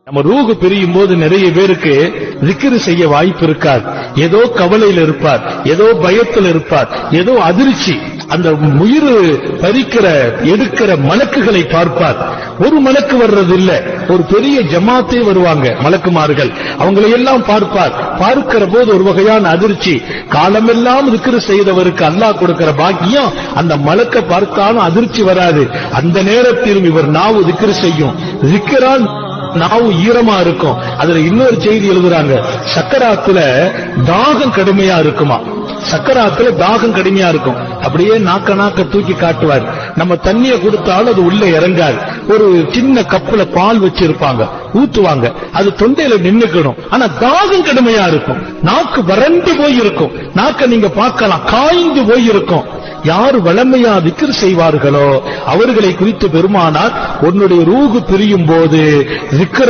நம்ம ரூஹு பிரியும் போது நிறைய பேருக்கு zikr செய்ய வாய்ப்பு இருக்காது. ஏதோ கவலையில் இருப்பார், ஏதோ பயத்தில் இருப்பார், ஏதோ அதிர்ச்சி. அந்த உயிர் பறிக்கிற எடுக்கிற மலக்குகளை பார்ப்பார். ஒரு மலக்கு வர்றது இல்ல, ஒரு பெரிய ஜமாத்தே வருவாங்க மலக்குமார்கள். அவங்களை எல்லாம் பார்ப்பார். பார்க்கிற போது ஒரு வகையான அதிர்ச்சி. காலமெல்லாம் zikr செய்தவருக்கு அல்லாஹ் கொடுக்கிற பாக்கியம் அந்த மலக்க பார்த்தாலும் அதிர்ச்சி வராது. அந்த நேரத்திலும் இவர் நாவு zikr செய்யும். zikரால் நாவு ஈரமா இருக்கும். அதுல இன்னொரு செய்தி எழுதுறாங்க, சக்கராத்துல தாகம் கடுமையா இருக்குமா. சக்கராத்துல தாகம் கடுமையா இருக்கும். அப்படியே நாக்க தூக்கி காட்டுவார். நம்ம தண்ணிய கொடுத்தாலும் அது உள்ள இறங்காது. ஒரு சின்ன கப்புல பால் வச்சிருப்பாங்க, ஊத்துவாங்க, அது தொண்டையில நின்னுக்கணும். ஆனா தாகம் கடுமையா இருக்கும். நாக்கு வறண்டு போயிருக்கும். நாக்க நீங்க பார்க்கலாம், காய்ந்து போயிருக்கும். யார் வளமையா zikr செய்வார்களோ அவர்களை குறித்து பெருமானார், உன்னுடைய ரூஹு பிரியும் போது zikr